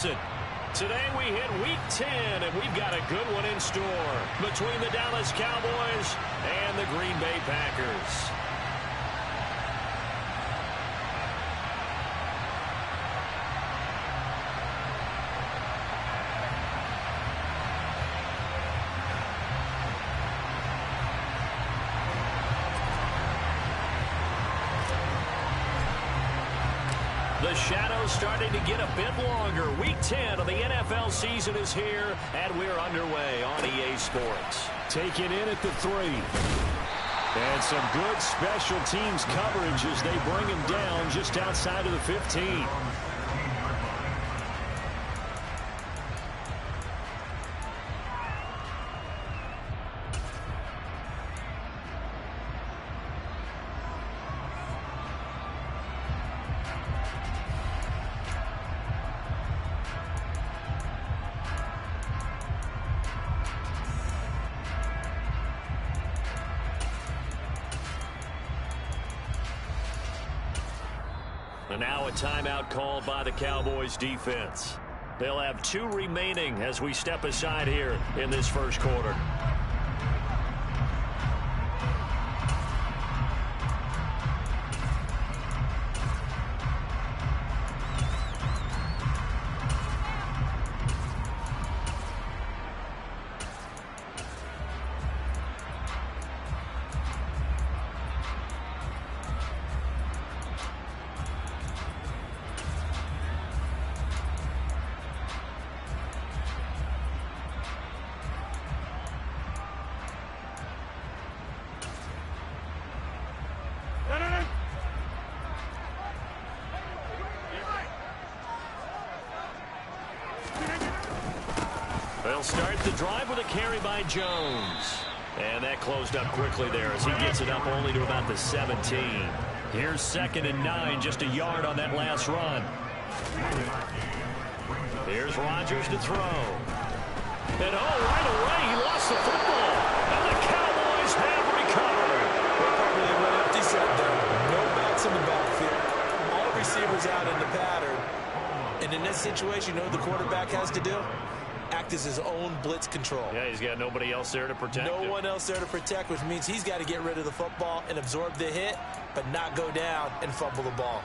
Today we hit Week 10, and we've got a good one in store between the Dallas Cowboys and the Green Bay Packers. The shadow's starting to get a bit longer. Week 10 of the NFL season is here, and we're underway on EA Sports. Taking in at the 3. And some good special teams coverage as they bring him down just outside of the 15. And now a timeout called by the Cowboys defense. They'll have 2 remaining as we step aside here in this first quarter. They'll start the drive with a carry by Jones. And that closed up quickly there as he gets it up only to about the 17. Here's 2nd and 9, just a yard on that last run. Here's Rodgers to throw. And right away he lost the football. And the Cowboys have recovered. They probably went empty set there. No backs in the backfield. All receivers out in the pattern. And in this situation, you know what the quarterback has to do? Act as his own blitz control. Yeah, he's got nobody else there to protect him. No one else there to protect, which means he's got to get rid of the football and absorb the hit, but not go down and fumble the ball.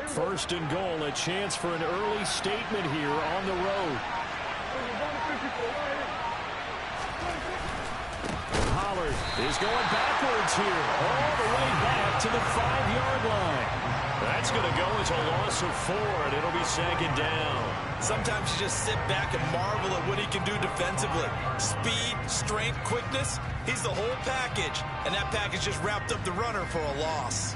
First and goal, a chance for an early statement here on the road. Pollard is going backwards here, all the way back to the 5-yard line. That's going to go as a loss of 4, and it'll be 2nd down. Sometimes you just sit back and marvel at what he can do defensively. Speed, strength, quickness, he's the whole package. And that package just wrapped up the runner for a loss.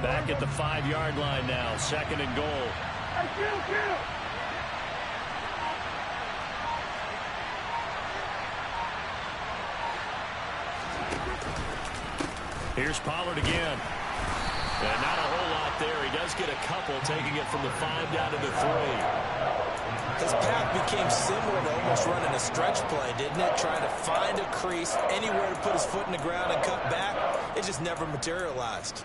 Back at the 5-yard line now, 2nd and goal. Here's Pollard again. And not a whole lot there. He does get a couple, taking it from the 5 down to the 3. His path became similar to almost running a stretch play, didn't it? Trying to find a crease, anywhere to put his foot in the ground and cut back. It just never materialized.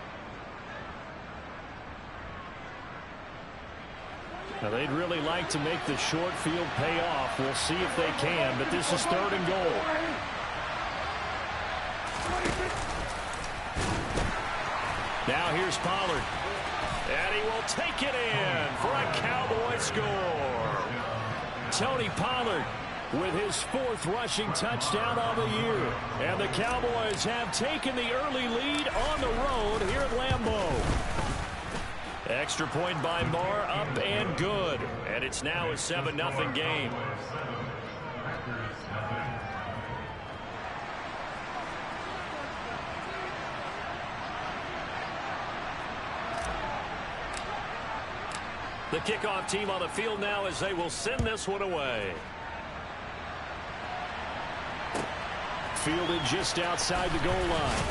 Now, they'd really like to make the short field pay off. We'll see if they can, but this is 3rd and goal. Now here's Pollard. And he will take it in for a Cowboy score. Tony Pollard with his 4th rushing touchdown of the year. And the Cowboys have taken the early lead on the road here at Lambeau. Extra point by Moore, up and good. And it's now a 7-0 game. The kickoff team on the field now as they will send this one away. Fielded just outside the goal line.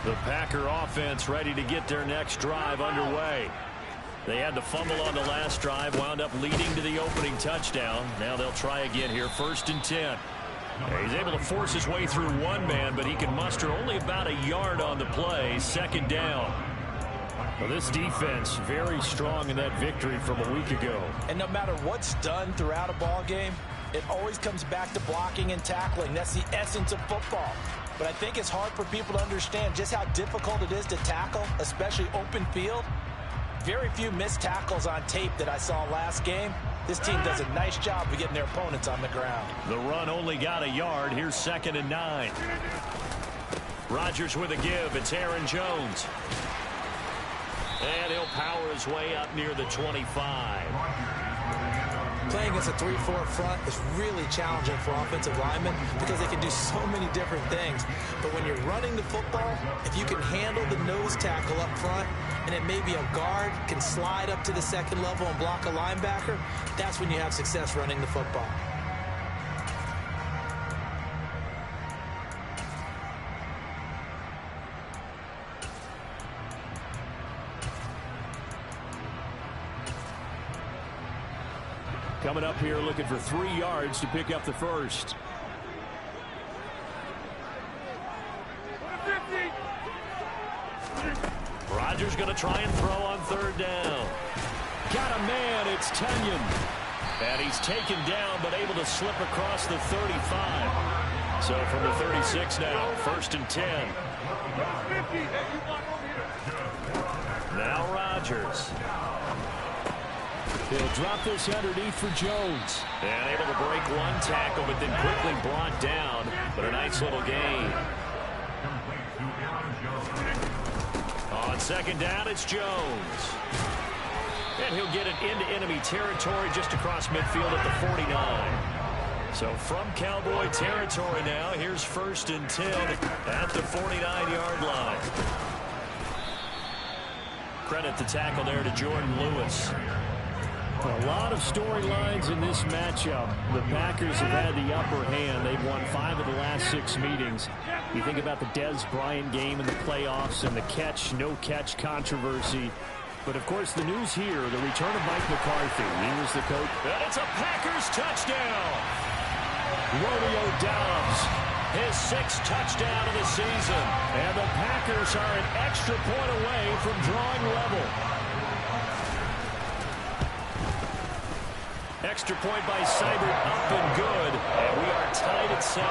The Packer offense ready to get their next drive underway. They had the fumble on the last drive, wound up leading to the opening touchdown. Now they'll try again here, 1st and 10. He's able to force his way through one man, but he can muster only about a yard on the play, 2nd down. Well, this defense very strong in that victory from a week ago. And no matter what's done throughout a ball game, it always comes back to blocking and tackling. That's the essence of football. But I think it's hard for people to understand just how difficult it is to tackle, especially open field. Very few missed tackles on tape that I saw last game. This team does a nice job of getting their opponents on the ground. The run only got a yard. Here's 2nd and 9. Rodgers with a give. It's Aaron Jones. And he'll power his way up near the 25. Playing against a 3-4 front is really challenging for offensive linemen because they can do so many different things. But when you're running the football, if you can handle the nose tackle up front, and it may be a guard can slide up to the 2nd level and block a linebacker, that's when you have success running the football. Coming up here looking for 3 yards to pick up the 1st. Rodgers going to try and throw on 3rd down. Got a man, it's Tunyon. And he's taken down but able to slip across the 35. So from the 36 now, 1st and 10. Now Rodgers. He'll drop this underneath for Jones. And able to break one tackle, but then quickly brought down. But a nice little gain. On 2nd down, it's Jones. And he'll get it into enemy territory just across midfield at the 49. So from Cowboy territory now, here's 1st and 10 at the 49-yard line. Credit the tackle there to Jordan Lewis. A lot of storylines in this matchup. The Packers have had the upper hand. They've won 5 of the last 6 meetings. You think about the Dez Bryant game in the playoffs and the catch, no catch controversy. But of course the news here, the return of Mike McCarthy. He was the coach. And it's a Packers touchdown. Romeo Doubs, his 6th touchdown of the season. And the Packers are an extra point away from drawing level. Extra point by Seibert, up and good. And we are tied at 7.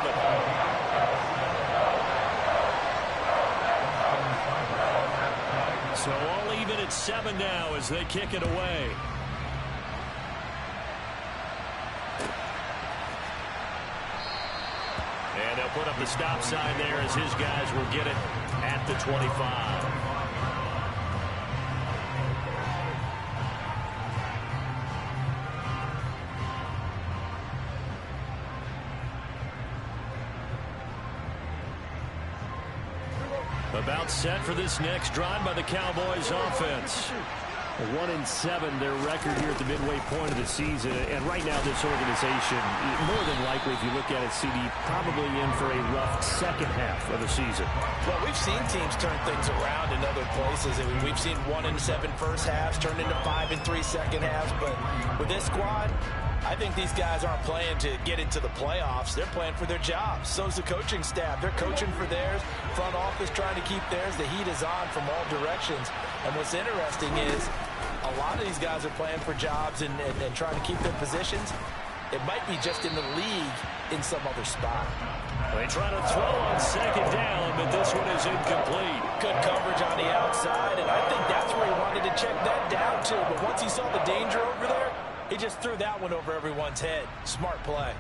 So all even at 7 now as they kick it away. And they'll put up the stop sign there as his guys will get it at the 25. About set for this next drive by the Cowboys offense. 1-7 their record here at the midway point of the season. And right now this organization, more than likely if you look at it, CD, probably in for a rough second half of the season. Well, we've seen teams turn things around in other places. I mean, we've seen 1-7 first halves turn into 5-3 second halves. But with this squad, I think these guys aren't playing to get into the playoffs. They're playing for their jobs. So's the coaching staff. They're coaching for theirs. Front office trying to keep theirs. The heat is on from all directions. And what's interesting is a lot of these guys are playing for jobs and trying to keep their positions. It might be just in the league in some other spot. They try to throw on second down, but this one is incomplete. Good coverage on the outside, and I think that's where he wanted to check that down too. But once he saw the danger over there, he just threw that one over everyone's head. Smart play.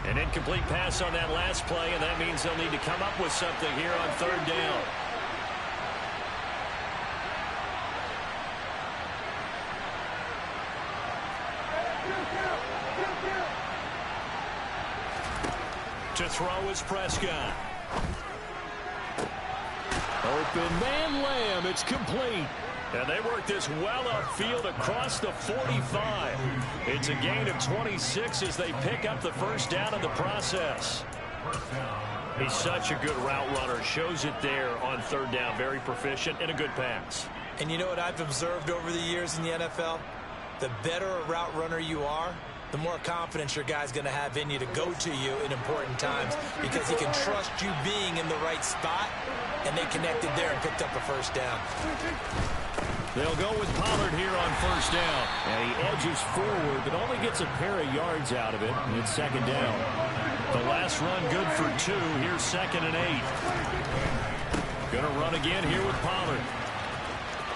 An incomplete pass on that last play, and that means they'll need to come up with something here on third down. To throw is Prescott. Open man Lamb. It's complete. And they work this well upfield across the 45. It's a gain of 26 as they pick up the first down in the process. He's such a good route runner. Shows it there on third down. Very proficient and a good pass. And you know what I've observed over the years in the NFL? The better a route runner you are, the more confidence your guy's going to have in you to go to you in important times because he can trust you being in the right spot, and they connected there and picked up a first down. They'll go with Pollard here on first down. And he edges forward, but only gets a pair of yards out of it, and it's second down. The last run good for 2. Here's 2nd and 8. Going to run again here with Pollard.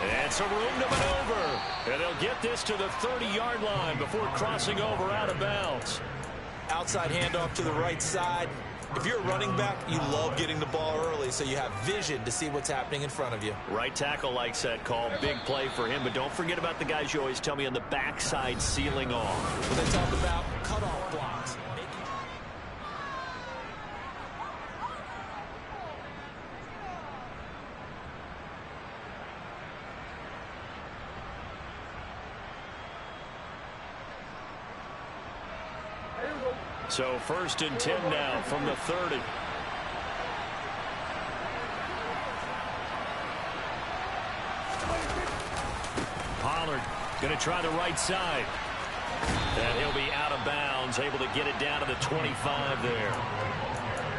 And some room to maneuver. And they'll get this to the 30-yard line before crossing over out of bounds. Outside handoff to the right side. If you're a running back, you love getting the ball early so you have vision to see what's happening in front of you. Right tackle likes that call. Big play for him. But don't forget about the guys you always tell me on the backside sealing off. When they talk about cutoff blocks. So 1st and 10 now from the 30. Pollard going to try the right side. And he'll be out of bounds, able to get it down to the 25 there.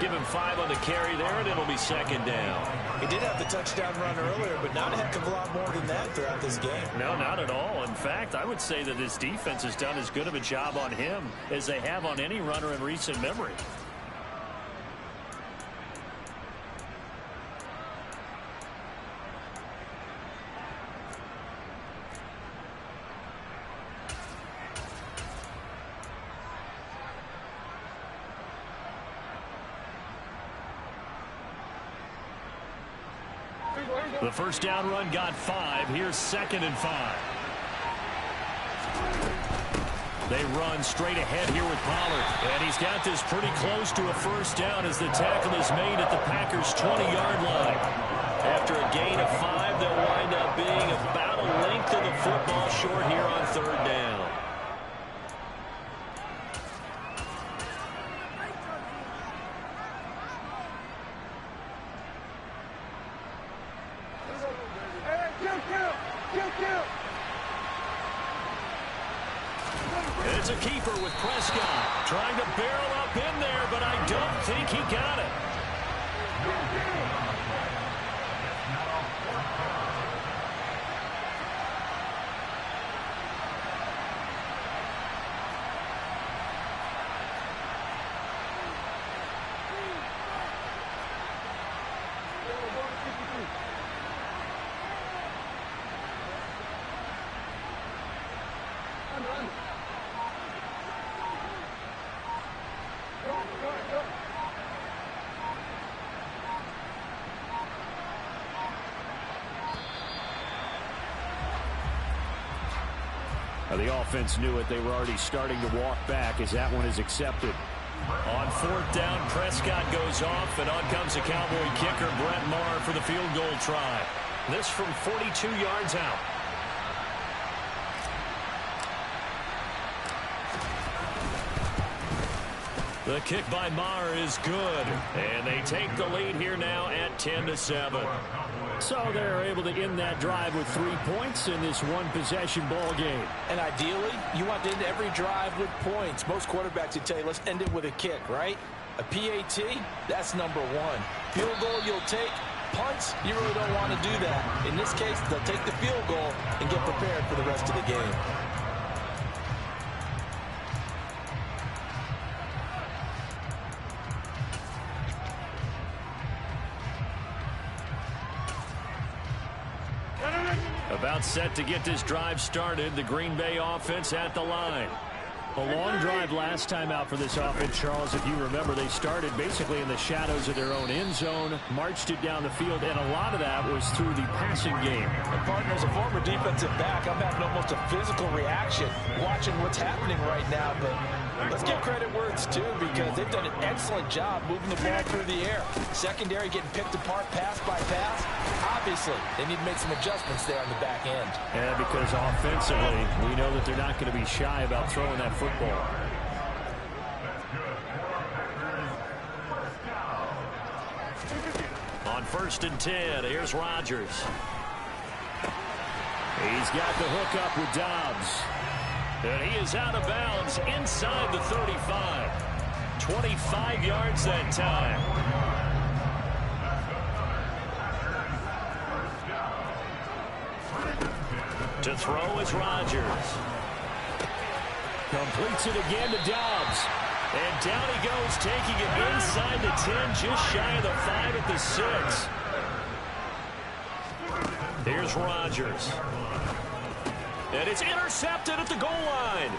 Give him 5 on the carry there, and it'll be second down. He did have the touchdown run earlier, but not a heck of a lot more than that throughout this game. No, not at all. In fact, I would say that this defense has done as good of a job on him as they have on any runner in recent memory. The first down run got 5. Here's 2nd and 5. They run straight ahead here with Pollard. And he's got this pretty close to a first down as the tackle is made at the Packers' 20-yard line. After a gain of 5, they'll wind up being about a length of the football short here on third down. It's a keeper with Prescott trying to barrel up in there, but I don't think he got it. The offense knew it. They were already starting to walk back as that one is accepted. On fourth down, Prescott goes off, and on comes the Cowboy kicker, Brett Maher, for the field goal try. This from 42 yards out. The kick by Maher is good, and they take the lead here now at 10-7. So they're able to end that drive with 3 points in this one-possession ball game. And ideally, you want to end every drive with points. Most quarterbacks would tell you, let's end it with a kick, right? A PAT, that's number one. Field goal you'll take. Punts, you really don't want to do that. In this case, they'll take the field goal and get prepared for the rest of the game. About set to get this drive started. The Green Bay offense at the line. A long drive last time out for this offense, Charles. If you remember, they started basically in the shadows of their own end zone, marched it down the field, and a lot of that was through the passing game. And partner, as a former defensive back, I'm having almost a physical reaction watching what's happening right now. But let's give credit where it's due, because they've done an excellent job moving the ball through the air. Secondary getting picked apart pass by pass. Obviously, they need to make some adjustments there on the back end. And because offensively, we know that they're not going to be shy about throwing that football. On 1st and 10, here's Rodgers. He's got the hook up with Dobbs. And he is out of bounds inside the 35. 25 yards that time. To throw is Rodgers. Completes it again to Dobbs. And down he goes, taking it inside the 10, just shy of the 5 at the 6. Here's Rodgers. And it's intercepted at the goal line.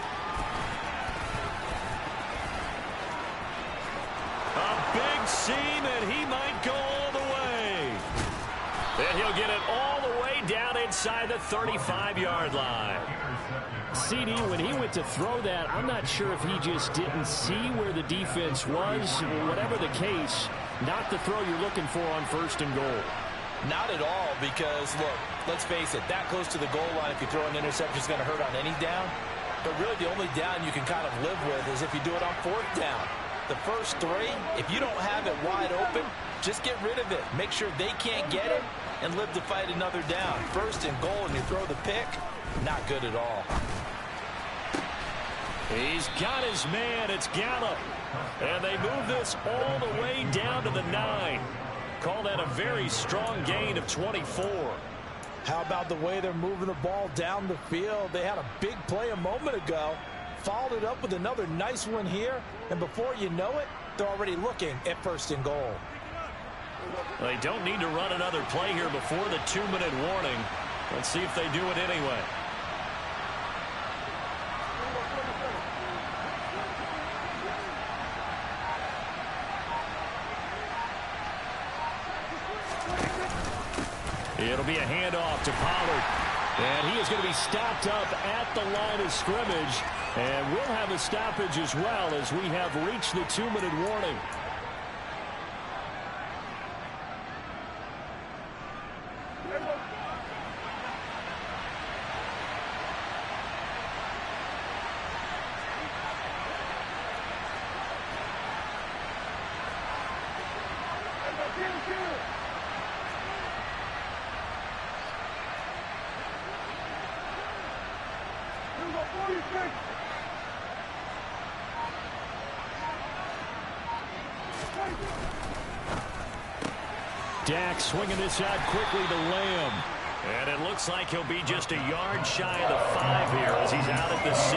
A big seam, and he might go all the way. And he'll get it all the way down inside the 35-yard line. CD, when he went to throw that, I'm not sure if he just didn't see where the defense was. Whatever the case, not the throw you're looking for on 1st and goal. Not at all, because, look, let's face it, that close to the goal line, if you throw an interception, is going to hurt on any down. But really, the only down you can kind of live with is if you do it on 4th down. The first 3, if you don't have it wide open, just get rid of it. Make sure they can't get it and live to fight another down. 1st and goal, and you throw the pick, not good at all. He's got his man. It's Gallup. And they move this all the way down to the 9. Call that a very strong gain of 24. How about the way they're moving the ball down the field? They had a big play a moment ago, followed it up with another nice one here, and before you know it, they're already looking at 1st and goal. They don't need to run another play here before the 2-minute warning. Let's see if they do it anyway. It'll be a handoff to Pollard. And he is going to be stopped up at the line of scrimmage. And we'll have a stoppage as well as we have reached the 2-minute warning. Dak swinging this out quickly to Lamb. And it looks like he'll be just a yard shy of the 5 here as he's out at the 6.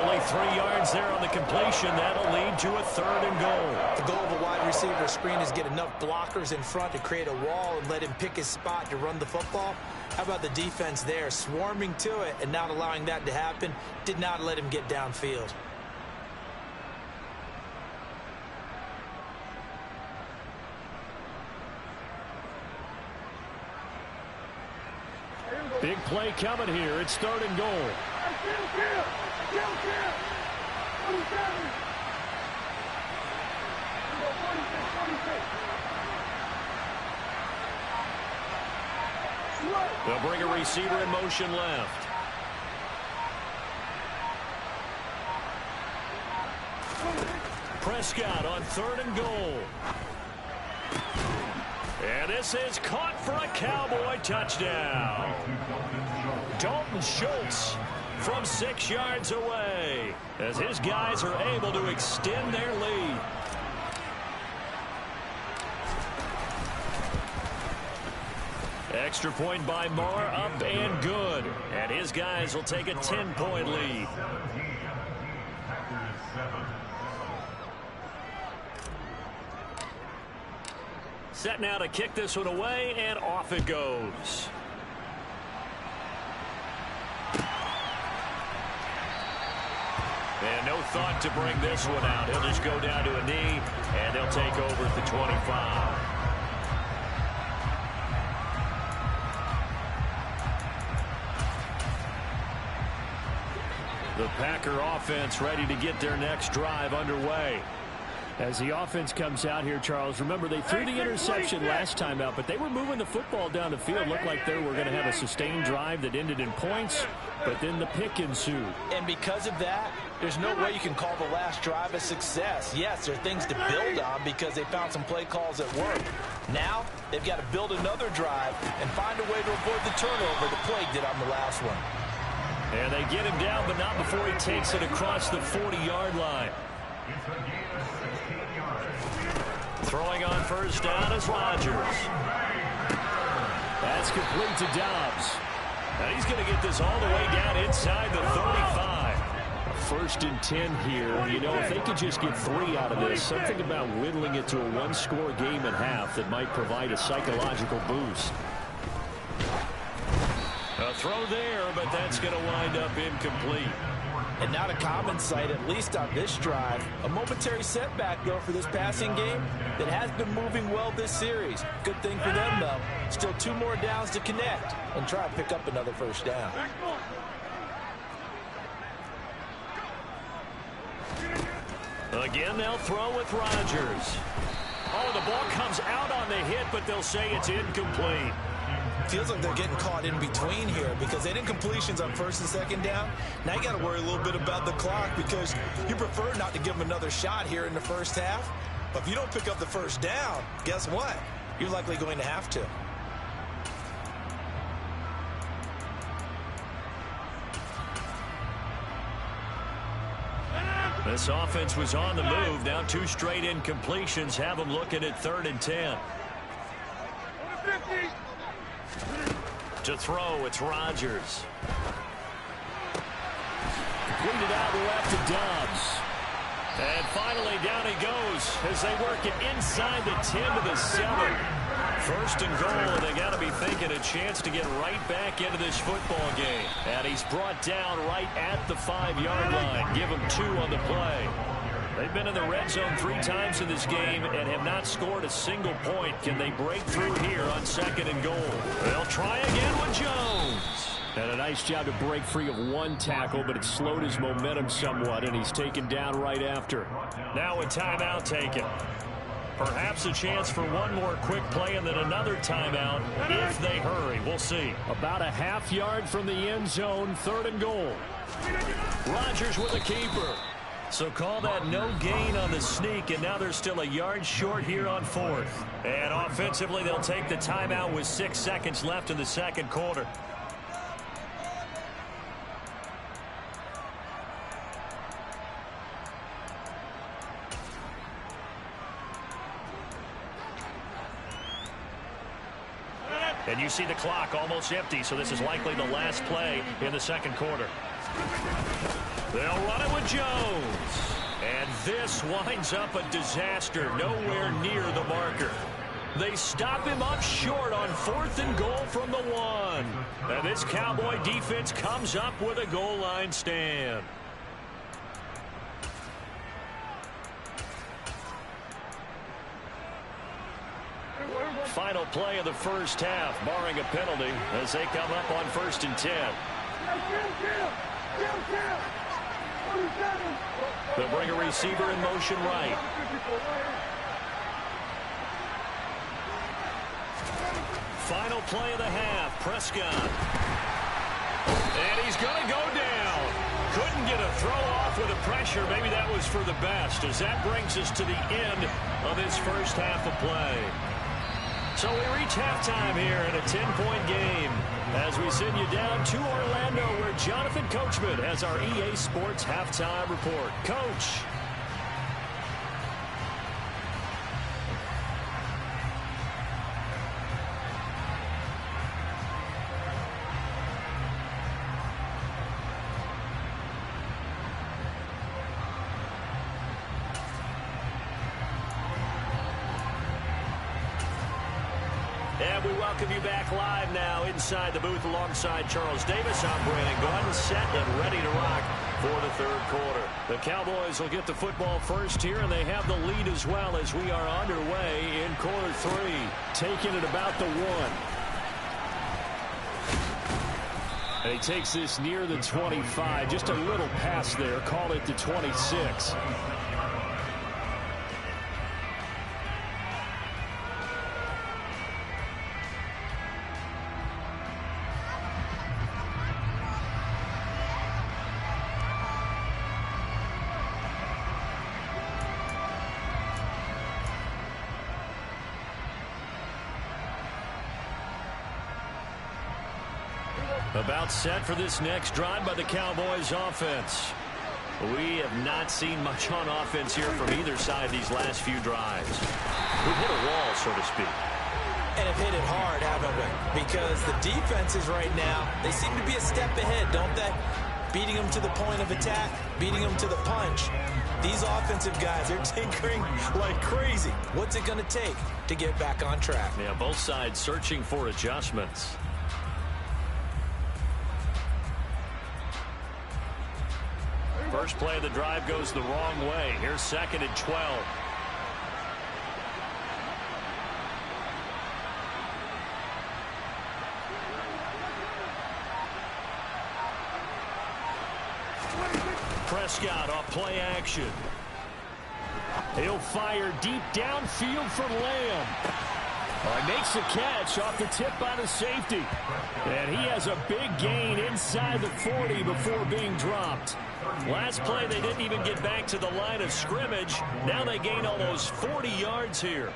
Only 3 yards there on the completion. That'll lead to a 3rd and goal. The goal of a wide receiver screen is get enough blockers in front to create a wall and let him pick his spot to run the football. How about the defense there, swarming to it and not allowing that to happen? Did not let him get downfield. play coming here. It's 3rd and goal. They'll bring a receiver in motion left. Prescott on 3rd and goal. And this is caught for a Cowboy touchdown. Dalton Schultz from 6 yards away as his guys are able to extend their lead. Extra point by Marr, up and good. And his guys will take a 10-point lead. Set now to kick this one away, and off it goes. And no thought to bring this one out. He'll just go down to a knee, and they'll take over at the 25. The Packer offense ready to get their next drive underway. As the offense comes out here, Charles, remember they threw the interception last time out, but they were moving the football down the field. Looked like they were going to have a sustained drive that ended in points, but then the pick ensued. And because of that, there's no way you can call the last drive a success. Yes, there are things to build on because they found some play calls that work. Now, they've got to build another drive and find a way to avoid the turnover the play did on the last one. And they get him down, but not before he takes it across the 40-yard line. Throwing on first down is Rodgers. That's complete to Dobbs. And he's going to get this all the way down inside the 35. A 1st and 10 here. You know, if they could just get 3 out of this, something about whittling it to a 1-score game at half that might provide a psychological boost. A throw there, but that's going to wind up incomplete. And not a common sight, at least on this drive. A momentary setback, though, for this passing game that has been moving well this series. Good thing for them, though. Still 2 more downs to connect and try to pick up another first down. Again, they'll throw with Rodgers. Oh, the ball comes out on the hit, but they'll say it's incomplete. Feels like they're getting caught in between here because they did completions on 1st and 2nd down. Now you got to worry a little bit about the clock because you prefer not to give them another shot here in the first half. But if you don't pick up the first down, guess what? You're likely going to have to. This offense was on the move. Now 2 straight incompletions have them looking at 3rd and 10. To throw, it's Rodgers. Completed out left to Dobbs. And finally down he goes as they work it inside the 10 to the 7. 1st and goal, and they got to be thinking a chance to get right back into this football game. And he's brought down right at the 5-yard line. Give him 2 on the play. They've been in the red zone 3 times in this game and have not scored a single point. Can they break through here on 2nd and goal? They'll try again with Jones. And a nice job to break free of 1 tackle, but it slowed his momentum somewhat, and he's taken down right after. Now a timeout taken. Perhaps a chance for one more quick play and then another timeout if they hurry. We'll see. About a half yard from the end zone, 3rd and goal. Rodgers with a keeper. So call that no gain on the sneak, and now they're still a yard short here on 4th. And offensively, they'll take the timeout with 6 seconds left in the 2nd quarter. And you see the clock almost empty, so this is likely the last play in the 2nd quarter. They'll run it with Jones. And this winds up a disaster, nowhere near the marker. They stop him up short on 4th and goal from the 1. And this Cowboy defense comes up with a goal line stand. final play of the first half, barring a penalty, as they come up on 1st and 10. They'll bring a receiver in motion right. Final play of the half, Prescott. And he's going to go down. Couldn't get a throw off with the pressure. Maybe that was for the best, as that brings us to the end of this first half of play. So we reach halftime here in a 10-point game as we send you down to Orlando, where Jonathan Coachman has our EA Sports halftime report. Coach. And we welcome you back live now inside the booth alongside Charles Davis. I'm Brandon Gaudin, set and ready to rock for the third quarter. The Cowboys will get the football first here, and they have the lead as well as we are underway in quarter 3. Taking it about the 1. And he takes this near the 25. Just a little pass there. Call it the 26. About set for this next drive by the Cowboys offense. We have not seen much on offense here from either side these last few drives. We've hit a wall, so to speak. And have hit it hard, haven't we? Because the defenses right now, they seem to be a step ahead, don't they? Beating them to the point of attack, beating them to the punch. These offensive guys, they're tinkering like crazy. What's it going to take to get back on track? Yeah, both sides searching for adjustments. First play of the drive goes the wrong way. Here's 2nd and 12. Prescott off play action. He'll fire deep downfield for Lamb. He makes the catch off the tip by the safety. And he has a big gain inside the 40 before being dropped. Last play, they didn't even get back to the line of scrimmage. Now they gain almost 40 yards here.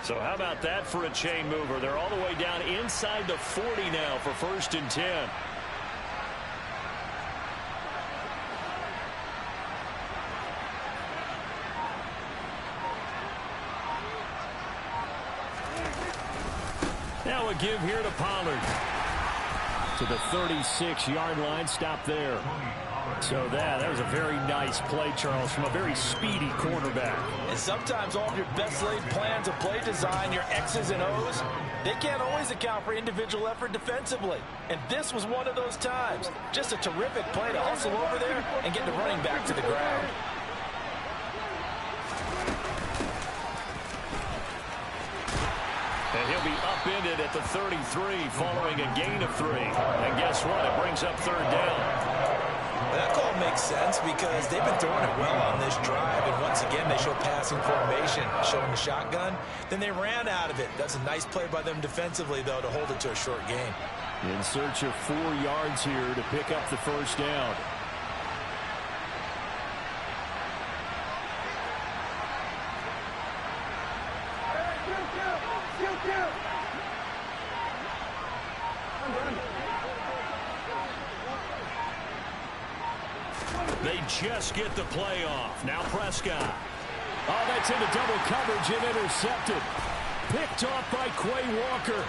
So how about that for a chain mover? They're all the way down inside the 40 now for 1st and 10. Now a give here to Pollard. To the 36-yard line, stop there. So that was a very nice play, Charles, from a very speedy quarterback. And sometimes all of your best laid plans of play design, your X's and O's, they can't always account for individual effort defensively. And this was one of those times. Just a terrific play to hustle over there and get the running back to the ground. And he'll be upended at the 33 following a gain of 3. And guess what? It brings up 3rd down. That call makes sense because they've been throwing it well on this drive. And once again, they show passing formation, showing the shotgun. Then they ran out of it. That's a nice play by them defensively, though, to hold it to a short gain. In search of 4 yards here to pick up the 1st down. They just get the play off. Now Prescott. Oh, that's into double coverage and intercepted. Picked off by Quay Walker.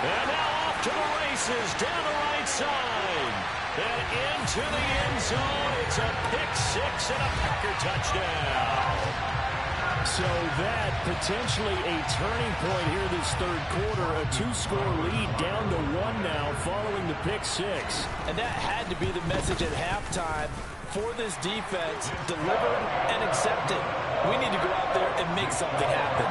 And now off to the races down the right side. And into the end zone. It's a pick 6 and a Packer touchdown. So that potentially a turning point here this third quarter. A 2-score lead down to 1 now following the pick six. And that had to be the message at halftime for this defense. Delivered and accepted. We need to go out there and make something happen.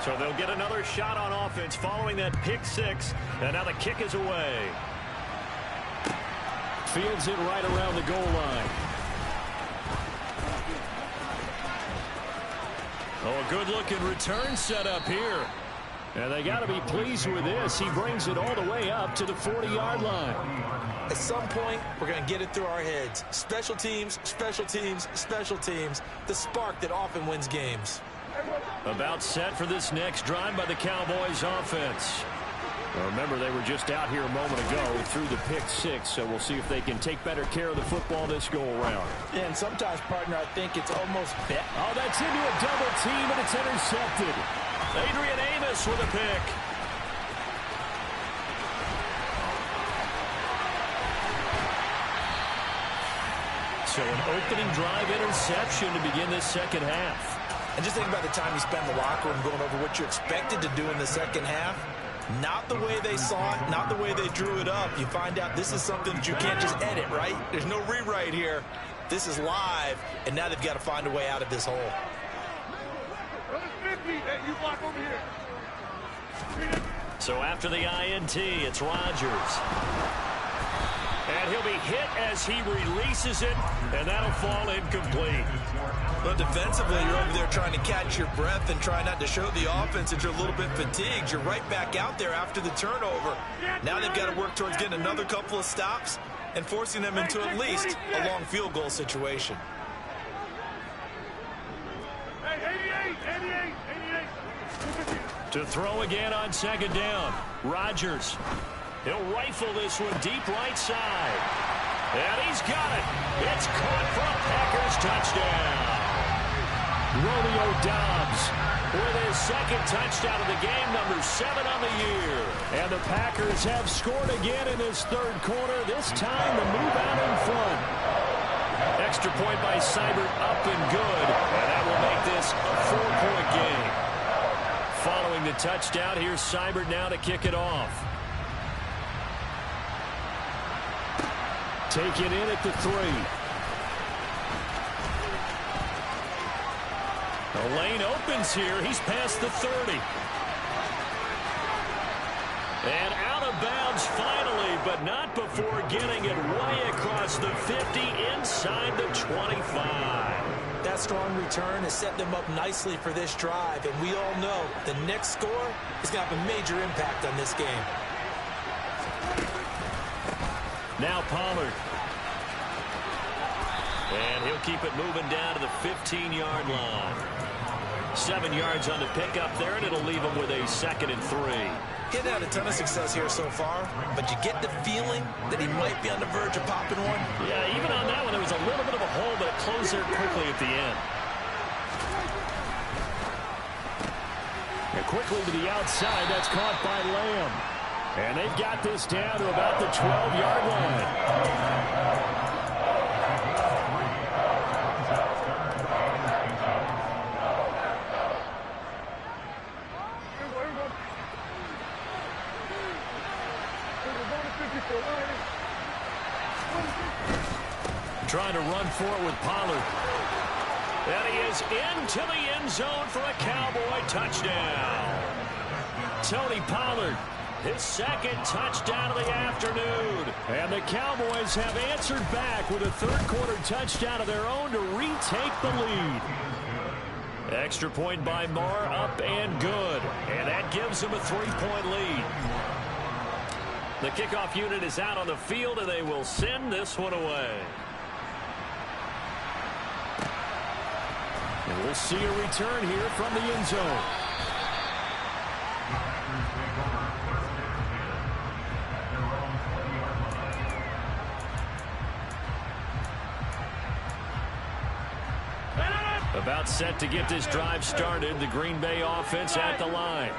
So they'll get another shot on offense following that pick six. And now the kick is away. Fields it right around the goal line. Oh, a good-looking return set up here. And they got to be pleased with this. He brings it all the way up to the 40-yard line. At some point, we're going to get it through our heads. Special teams, special teams, special teams. The spark that often wins games. About set for this next drive by the Cowboys offense. Well, remember, they were just out here a moment ago through the pick six, so we'll see if they can take better care of the football this go-around. Yeah, and sometimes, partner, I think it's almost bet. Oh, that's into a double team, and it's intercepted. Adrian Amos with a pick. So an opening drive interception to begin this second half. And just think about the time you spend in the locker room going over what you expected to do in the second half. Not the way they saw it, not the way they drew it up. You find out this is something that you can't just edit, right? There's no rewrite here. This is live, and now they've got to find a way out of this hole. So after the INT, it's Rodgers. And he'll be hit as he releases it, and that'll fall incomplete. But defensively, you're over there trying to catch your breath and try not to show the offense that you're a little bit fatigued. You're right back out there after the turnover. Now they've got to work towards getting another couple of stops and forcing them into at least a long field goal situation. To throw again on second down. Rodgers. He'll rifle this one deep right side. And he's got it. It's caught for a Packers touchdown. Romeo Doubs with his second touchdown of the game, number 7 on the year. And the Packers have scored again in this third quarter. This time the move out in front. Extra point by Seibert, up and good. And that will make this a 4-point game. Following the touchdown, here's Seibert now to kick it off. Take it in at the 3. The lane opens here. He's past the 30. And out of bounds finally, but not before getting it way across the 50 inside the 25. That strong return has set them up nicely for this drive, and we all know the next score is going to have a major impact on this game. Now Pollard. And he'll keep it moving down to the 15-yard line. 7 yards on the pickup there, and it'll leave him with a 2nd and 3. He hasn't had a ton of success here so far, but you get the feeling that he might be on the verge of popping one. Yeah, even on that one, there was a little bit of a hole, but it closed there quickly at the end. And quickly to the outside, that's caught by Lamb. And they've got this down to about the 12-yard line. Trying to run for it with Pollard. And he is into the end zone for a Cowboy touchdown. Tony Pollard, his 2nd touchdown of the afternoon. And the Cowboys have answered back with a third-quarter touchdown of their own to retake the lead. Extra point by Marr, up and good. And that gives them a 3-point lead. The kickoff unit is out on the field, and they will send this one away. And we'll see a return here from the end zone. About set to get this drive started. The Green Bay offense at the line.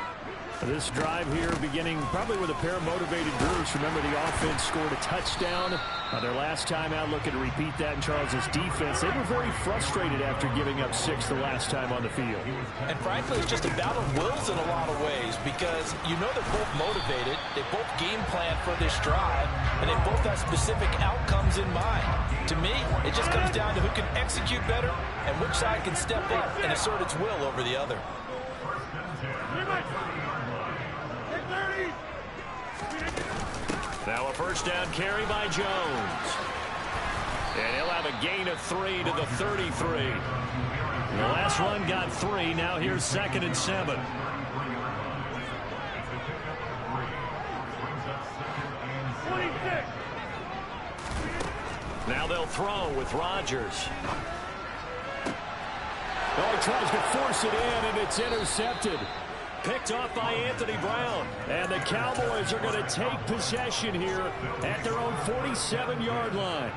This drive here beginning probably with a pair of motivated groups. Remember, the offense scored a touchdown Their last time out, looking to repeat that in Charles's defense. They were very frustrated after giving up 6 the last time on the field. And frankly, it's just a battle of wills in a lot of ways because you know they're both motivated. They both game plan for this drive, and they both have specific outcomes in mind. To me, it just comes down to who can execute better and which side can step up and assert its will over the other. Now a first down carry by Jones. And he'll have a gain of 3 to the 33. The last run got 3. Now here's 2nd and 7. Now they'll throw with Rodgers. Oh, he tries to force it in, and it's intercepted. Picked off by Anthony Brown. And the Cowboys are going to take possession here at their own 47-yard line.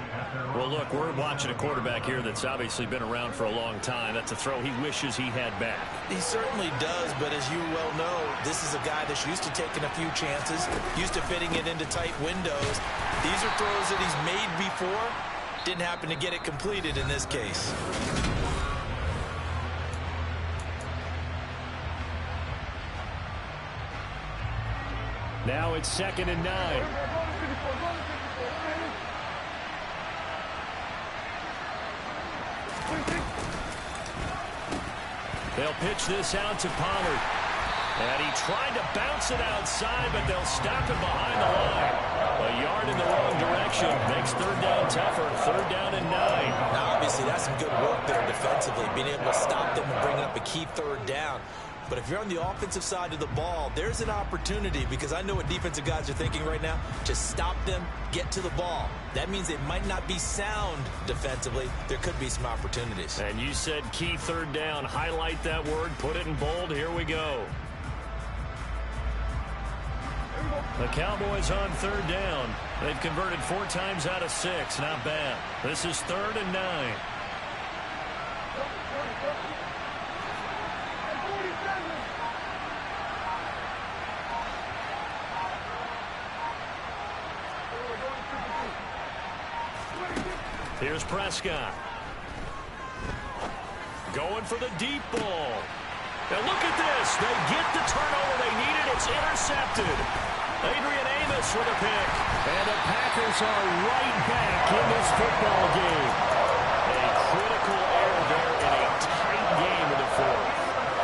Well, look, we're watching a quarterback here that's obviously been around for a long time. That's a throw he wishes he had back. He certainly does, but as you well know, this is a guy that's used to taking a few chances, used to fitting it into tight windows. These are throws that he's made before. Didn't happen to get it completed in this case. Now it's 2nd and 9. They'll pitch this out to Pollard. And he tried to bounce it outside, but they'll stop it behind the line. A yard in the wrong direction makes 3rd down tougher. 3rd down and 9. Now, obviously, that's some good work there defensively, being able to stop them and bring up a key 3rd down. But if you're on the offensive side of the ball, there's an opportunity because I know what defensive guys are thinking right now. Just stop them, get to the ball. That means it might not be sound defensively. There could be some opportunities. And you said key 3rd down. Highlight that word. Put it in bold. Here we go. The Cowboys on 3rd down. They've converted 4 times out of 6. Not bad. This is 3rd and 9. Here's Prescott. Going for the deep ball. Now look at this. They get the turnover they needed. It's intercepted. Adrian Amos with a pick. And the Packers are right back in this football game. A critical error there in a tight game in the 4th.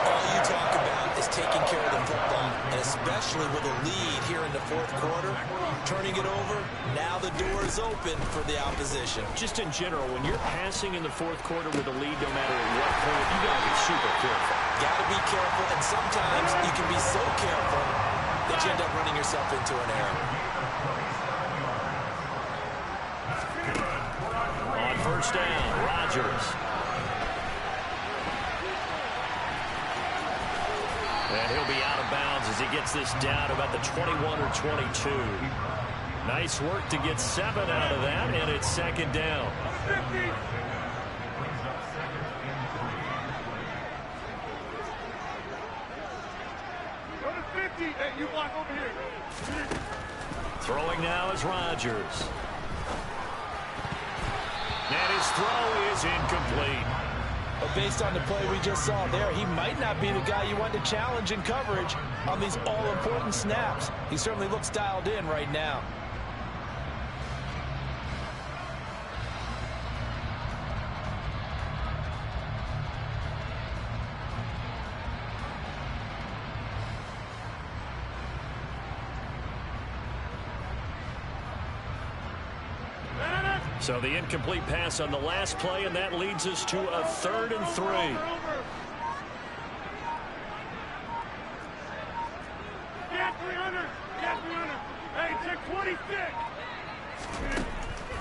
All you talk about is taking care of the football, and especially with a lead here in the 4th quarter, turning it over, now the door is open for the opposition. Just in general, when you're passing in the 4th quarter with a lead, no matter at what point, you got to be super careful. Got to be careful, and sometimes you can be so careful that you end up running yourself into an error. On 1st down, Rodgers. And he'll be out of bounds as he gets this down about the 21 or 22. Nice work to get 7 out of that, and it's 2nd down. Throwing now is Rodgers. And his throw is incomplete. But based on the play we just saw there, he might not be the guy you want to challenge in coverage on these all-important snaps. He certainly looks dialed in right now. So the incomplete pass on the last play, and that leads us to a 3rd and 3.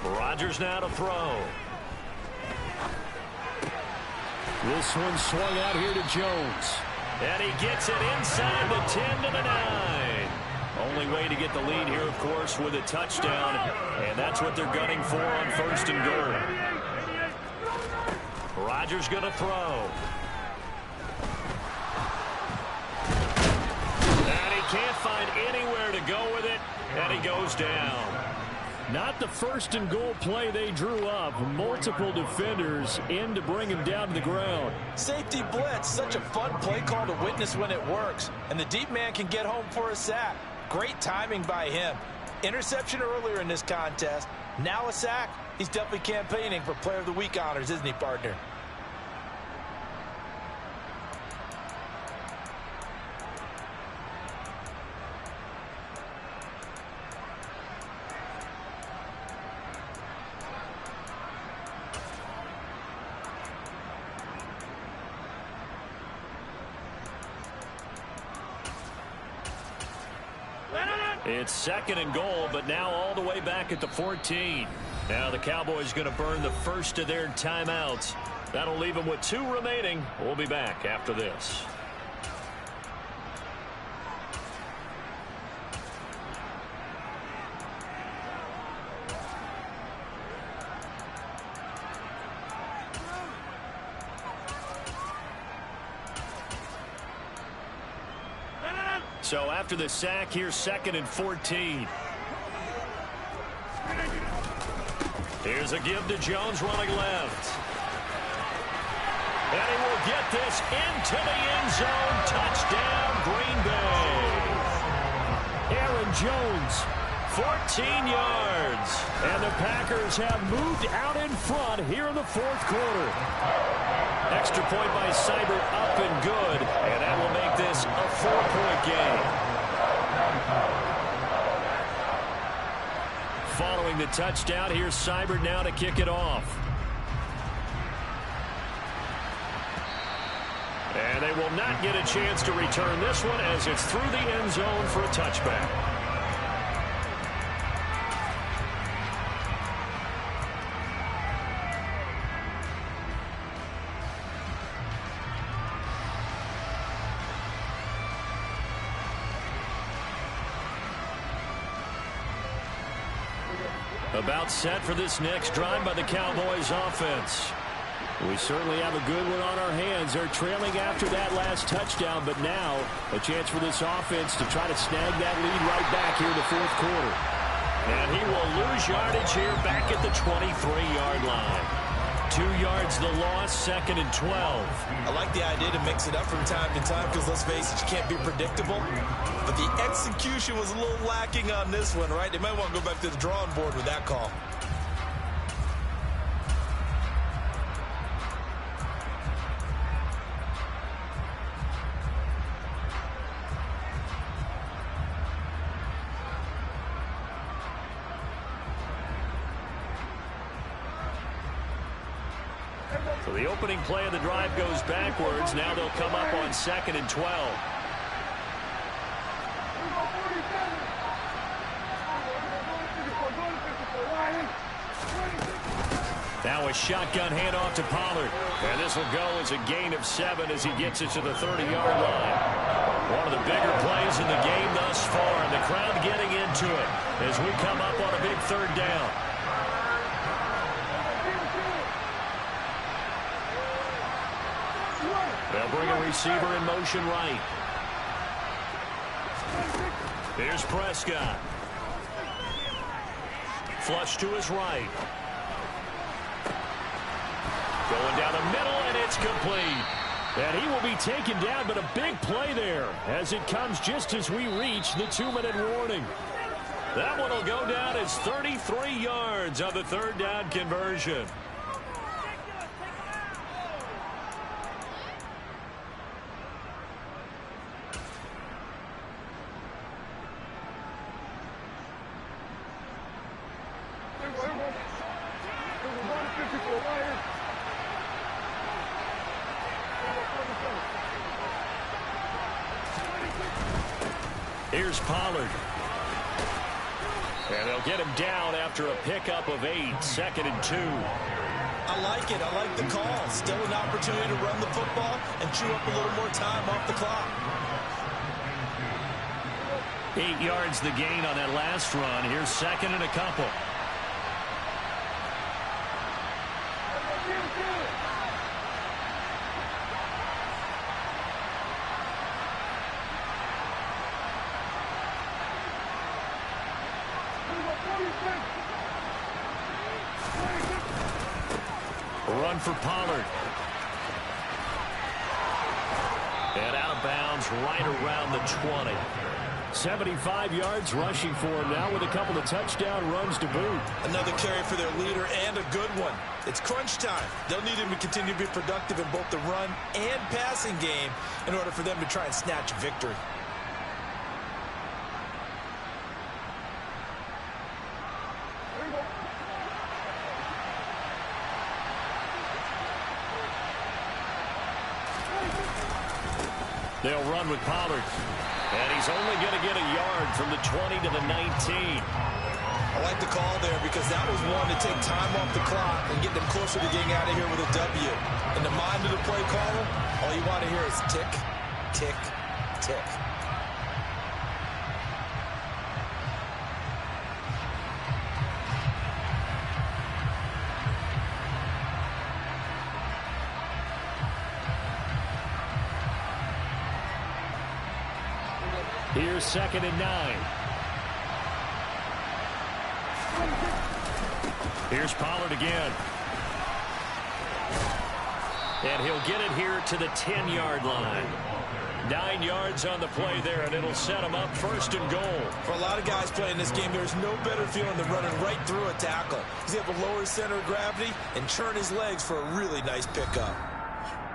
Rodgers now to throw. This one swung out here to Jones. And he gets it inside the 10 to the 9. Only way to get the lead here, of course, with a touchdown. And that's what they're gunning for on 1st and goal. Rodgers going to throw. And he can't find anywhere to go with it. And he goes down. Not the first and goal play they drew up. Multiple defenders in to bring him down to the ground. Safety blitz, such a fun play call to witness when it works. And the deep man can get home for a sack. Great timing by him. Interception earlier in this contest. Now a sack. He's definitely campaigning for Player of the Week honors, isn't he, partner? It's second and goal, but now all the way back at the 14. Now the Cowboys going to burn the first of their timeouts. That'll leave them with 2 remaining. We'll be back after this. So after the sack, here's second and 14. Here's a give to Jones running left. And he will get this into the end zone. Touchdown, Green Bay. Aaron Jones, 14 yards. and the Packers have moved out in front here in the fourth quarter. Extra point by Seibert up and good, and that will make this a 4-point game. Following the touchdown, here's Seibert now to kick it off. And they will not get a chance to return this one as it's through the end zone for a touchback. About set for this next drive by the Cowboys offense. We certainly have a good one on our hands. They're trailing after that last touchdown, but now a chance for this offense to try to snag that lead right back here in the fourth quarter. And he will lose yardage here back at the 23-yard line. 2 yards the loss, second and 12. I like the idea to mix it up from time to time because, let's face it, you can't be predictable. But the execution was a little lacking on this one, right? They might want to go back to the drawing board with that call. So the opening play of the drive goes backwards. Now they'll come up on second and 12. Now a shotgun handoff to Pollard. And this will go as a gain of 7 as he gets it to the 30-yard line. One of the bigger plays in the game thus far. And the crowd getting into it as we come up on a big third down. They'll bring a receiver in motion right. Here's Prescott. Flush to his right. Going down the middle, and it's complete. And he will be taken down, but a big play there as it comes just as we reach the 2-minute warning. That one will go down as 33 yards on the third down conversion. Here's Pollard. And they'll get him down after a pickup of 8, second and 2. I like it. I like the call. Still an opportunity to run the football and chew up a little more time off the clock. 8 yards the gain on that last run. Here's second and a couple. one for Pollard. And out of bounds right around the 20. 75 yards rushing for him now with a couple of touchdown runs to boot. Another carry for their leader and a good one. It's crunch time. They'll need him to continue to be productive in both the run and passing game in order for them to try and snatch a victory. They'll run with Pollard. And he's only going to get a yard from the 20 to the 19. I like the call there because that was one to take time off the clock and get them closer to getting out of here with a W. In the mind of the play caller, all you want to hear is tick, tick, tick. Here's 2nd and 9. Here's Pollard again. And he'll get it here to the 10-yard line. 9 yards on the play there, and it'll set him up 1st and goal. For a lot of guys playing this game, there's no better feeling than running right through a tackle. He's able to lower his center of gravity and churn his legs for a really nice pickup.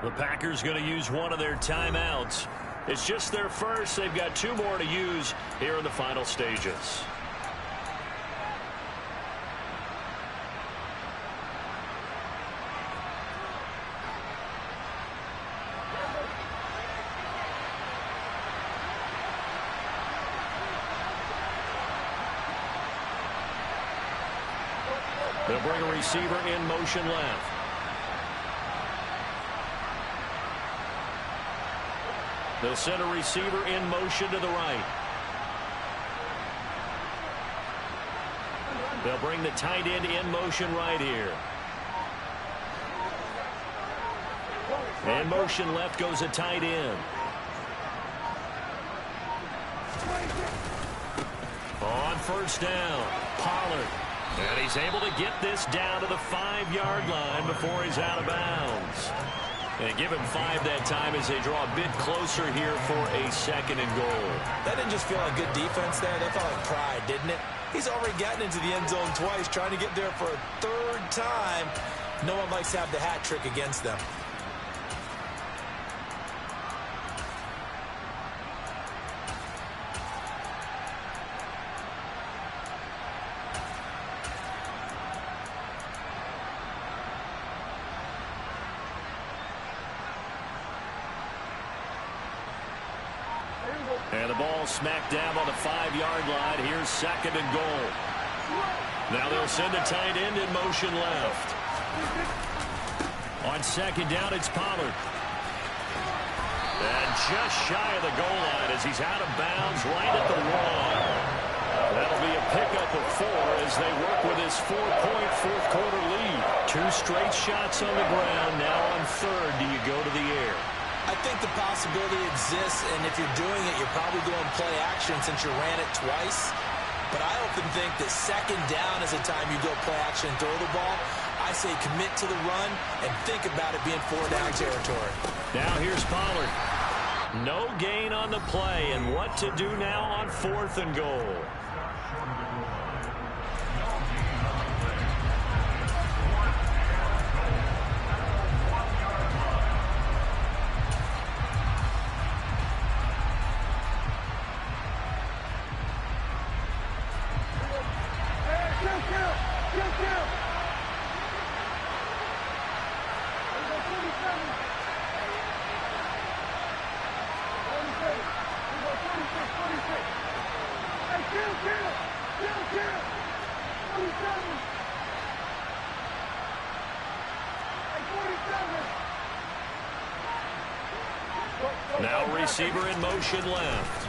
The Packers going to use one of their timeouts. It's just their first. They've got 2 more to use here in the final stages. They'll bring a receiver in motion left. They'll send a receiver in motion to the right. They'll bring the tight end in motion right here. In motion left goes a tight end. On 1st down, Pollard. And he's able to get this down to the 5-yard line before he's out of bounds. And give him 5 that time as they draw a bit closer here for a 2nd and goal. That didn't just feel like good defense there. That felt like pride, didn't it? He's already gotten into the end zone twice, trying to get there for a 3rd time. No one likes to have the hat trick against them. And the ball smacked down on the 5-yard line. Here's 2nd and goal. Now they'll send a tight end in motion left. On 2nd down, it's Pollard. And just shy of the goal line as he's out of bounds right at the 1. That'll be a pickup of 4 as they work with his 4-point 4th-quarter lead. 2 straight shots on the ground. Now on 3rd, do you go to the air? I think the possibility exists, and if you're doing it, you're probably going play action since you ran it twice. But I often think that 2nd down is the time you go play action and throw the ball. I say commit to the run and think about it being 4-down territory. Now here's Pollard. No gain on the play, and what to do now on 4th and goal. Now receiver in motion left.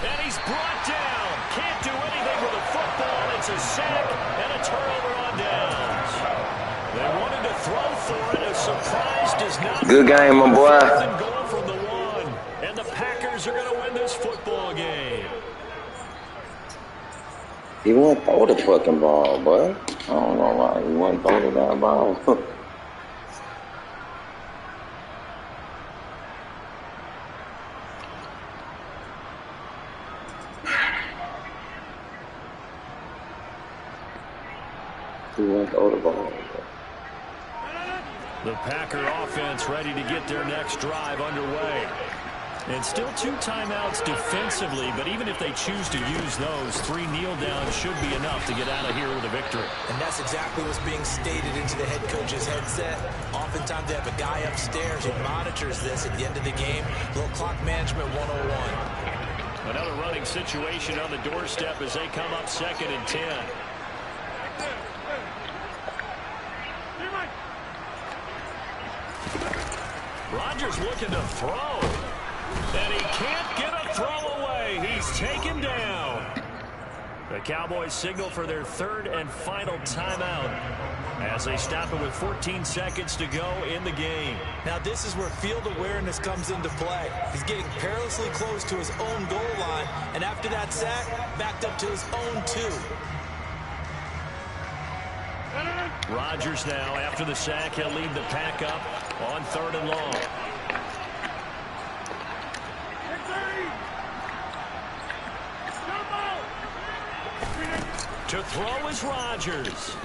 And he's brought down. Can't do anything with the football. It's a sack and a turnover on downs. They wanted to throw for it. A surprise does not. Good game, my boy. 4th and goal from the 1. And the Packers are going to win this football game. He won't throw the fucking ball, boy. I don't know why he won't throw the damn ball. He won't throw the ball. The Packer offense ready to get their next drive underway. And still 2 timeouts defensively, but even if they choose to use those, 3 kneel downs should be enough to get out of here with a victory. And that's exactly what's being stated into the head coach's headset. Oftentimes they have a guy upstairs who monitors this at the end of the game. Little clock management 101. Another running situation on the doorstep as they come up 2nd and 10. Rodgers looking to throw. And he can't get a throw away. He's taken down. The Cowboys signal for their 3rd and final timeout as they stop it with 14 seconds to go in the game. Now this is where field awareness comes into play. He's getting perilously close to his own goal line, and after that sack, backed up to his own 2. Rodgers now, after the sack, he'll lead the pack up on 3rd and long. To throw is Rodgers.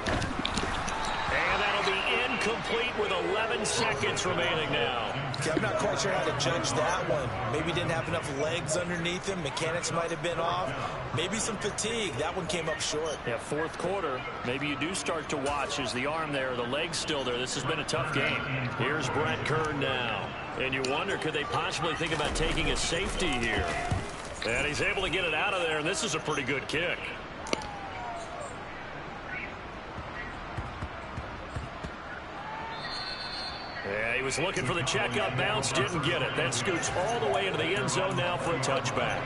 And that'll be incomplete with 11 seconds remaining now. Okay, I'm not quite sure how to judge that one. Maybe didn't have enough legs underneath him. Mechanics might have been off. Maybe some fatigue. That one came up short. Yeah, 4th quarter. Maybe you do start to watch. Is the arm there, the leg's still there? This has been a tough game. Here's Brett Kern now. And you wonder, could they possibly think about taking a safety here? And he's able to get it out of there, and this is a pretty good kick. Yeah, he was looking for the checkup bounce, didn't get it. That scoots all the way into the end zone now for a touchback.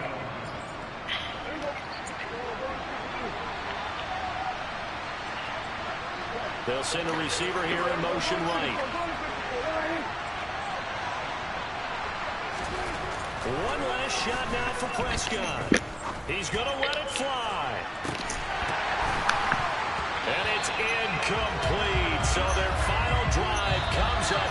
They'll send a receiver here in motion right. One last shot now for Prescott. He's going to let it fly. And it's incomplete. So their final drive comes up